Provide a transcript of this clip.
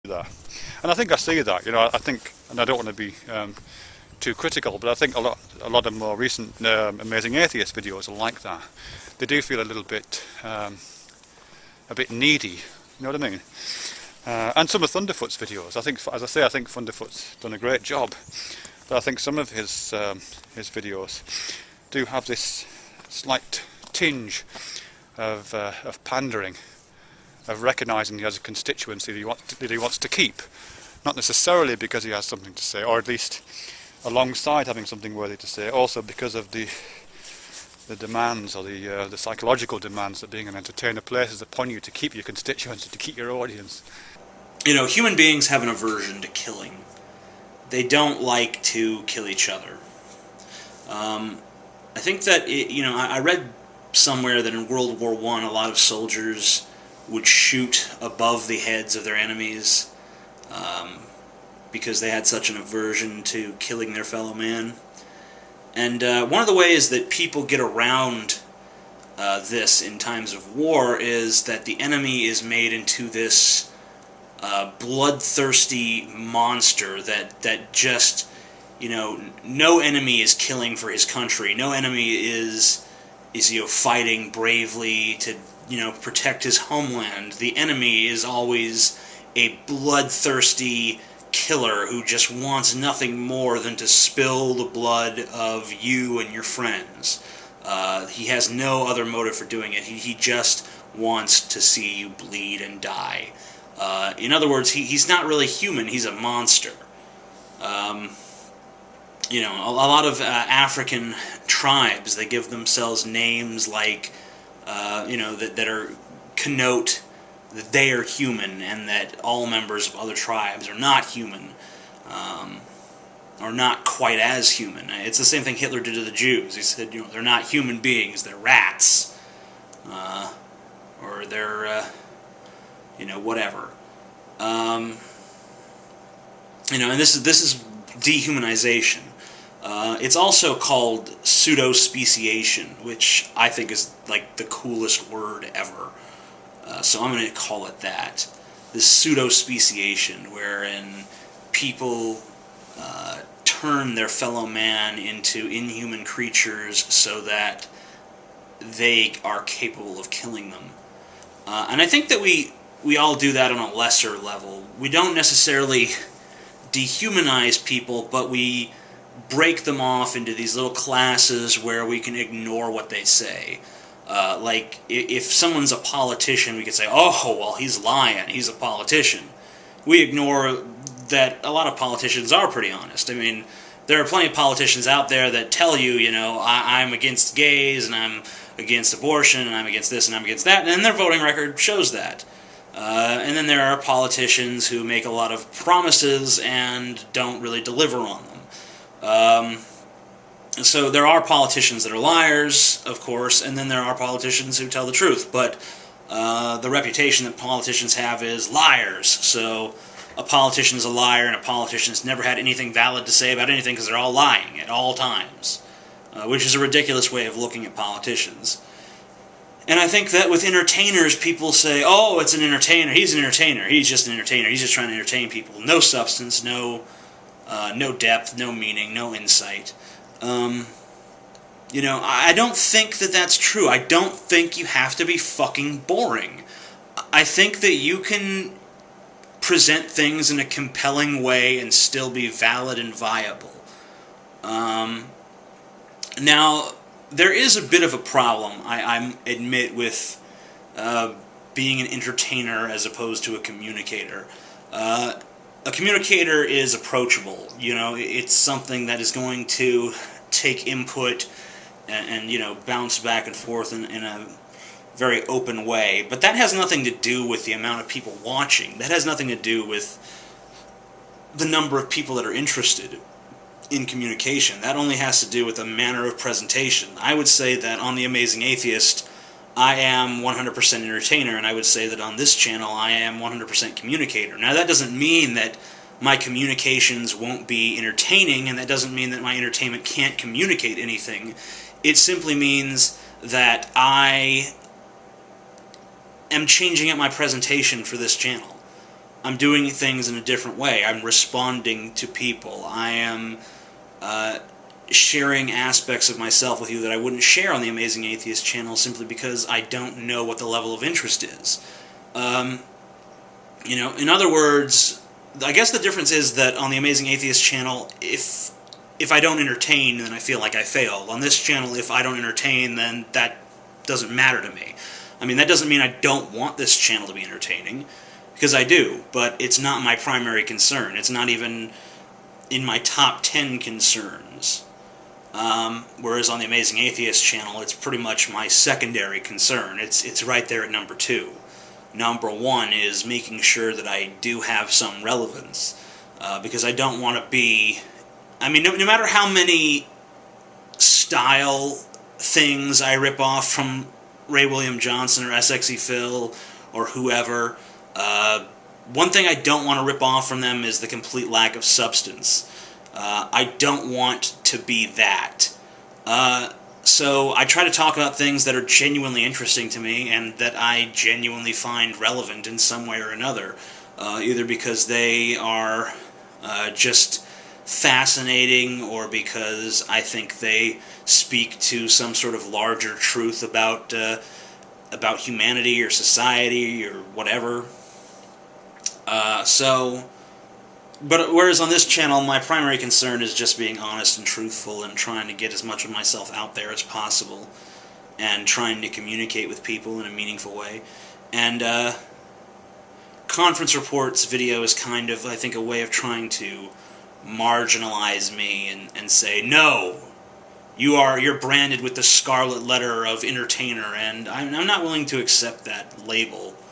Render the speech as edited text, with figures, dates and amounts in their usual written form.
that. And I think I see that, I think, and I don't want to be too critical, but I think a lot of more recent Amazing Atheist videos are like that. They do feel a little bit needy, you know what I mean? And some of Thunderfoot's videos, I think, as I say, I think Thunderfoot's done a great job, but I think some of his videos do have this slight tinge of pandering, of recognising he has a constituency that he wants to keep, not necessarily because he has something to say, or at least alongside having something worthy to say, also because of the demands, or the psychological demands that being an entertainer places upon you to keep your constituency, to keep your audience. Human beings have an aversion to killing. They don't like to kill each other. I think that, I read somewhere that in World War I, a lot of soldiers would shoot above the heads of their enemies because they had such an aversion to killing their fellow man. And one of the ways that people get around this in times of war is that the enemy is made into this bloodthirsty monster that just, no enemy is killing for his country. No enemy is fighting bravely to, protect his homeland. The enemy is always a bloodthirsty killer who just wants nothing more than to spill the blood of you and your friends. He has no other motive for doing it. He just wants to see you bleed and die. In other words, he's not really human, he's a monster. A lot of African tribes, they give themselves names like, that connote that they are human, and that all members of other tribes are not human, or not quite as human. It's the same thing Hitler did to the Jews. He said, they're not human beings, they're rats, or they're, whatever. And this is dehumanization. It's also called pseudospeciation, which I think is like the coolest word ever. So I'm going to call it that. This pseudospeciation, wherein people turn their fellow man into inhuman creatures so that they are capable of killing them. And I think that we all do that on a lesser level. We don't necessarily dehumanize people, but we break them off into these little classes where we can ignore what they say. Like, if someone's a politician, we could say, oh, well, he's lying, he's a politician. We ignore that a lot of politicians are pretty honest. I mean, there are plenty of politicians out there that tell you, I'm against gays, and I'm against abortion, and I'm against this, and I'm against that, and their voting record shows that. And then there are politicians who make a lot of promises and don't really deliver on them. So there are politicians that are liars, of course, and then there are politicians who tell the truth. But the reputation that politicians have is liars. So a politician is a liar, and a politician has never had anything valid to say about anything because they're all lying at all times, which is a ridiculous way of looking at politicians. And I think that with entertainers, people say, oh, it's an entertainer, he's just an entertainer, he's just trying to entertain people. No substance, no depth, no meaning, no insight. I don't think that that's true. I don't think you have to be fucking boring. I think that you can present things in a compelling way and still be valid and viable. Now, there is a bit of a problem, I admit, with being an entertainer as opposed to a communicator. A communicator is approachable. It's something that is going to take input and bounce back and forth in a very open way. But that has nothing to do with the amount of people watching. That has nothing to do with the number of people that are interested in communication. That only has to do with the manner of presentation. I would say that on The Amazing Atheist, I am 100% entertainer, and I would say that on this channel, I am 100% communicator. Now, that doesn't mean that my communications won't be entertaining, and that doesn't mean that my entertainment can't communicate anything. It simply means that I am changing up my presentation for this channel. I'm doing things in a different way. I'm responding to people. I am sharing aspects of myself with you that I wouldn't share on the Amazing Atheist channel simply because I don't know what the level of interest is. In other words, I guess the difference is that on the Amazing Atheist channel, if I don't entertain, then I feel like I failed. On this channel, if I don't entertain, then that doesn't matter to me. I mean, that doesn't mean I don't want this channel to be entertaining, because I do, but it's not my primary concern. It's not even in my top 10 concerns. Whereas on the Amazing Atheist channel, it's pretty much my secondary concern. It's right there at number 2. Number 1 is making sure that I do have some relevance, because I don't want to be... I mean, no matter how many style things I rip off from Ray William Johnson or SXE Phil or whoever, one thing I don't want to rip off from them is the complete lack of substance. I don't want to be that. So I try to talk about things that are genuinely interesting to me and that I genuinely find relevant in some way or another, either because they are just fascinating or because I think they speak to some sort of larger truth about humanity or society or whatever. But whereas on this channel, my primary concern is just being honest and truthful and trying to get as much of myself out there as possible and trying to communicate with people in a meaningful way. And Conference Reports video is kind of, I think, a way of trying to marginalize me and say, no, you're branded with the scarlet letter of entertainer, and I'm not willing to accept that label.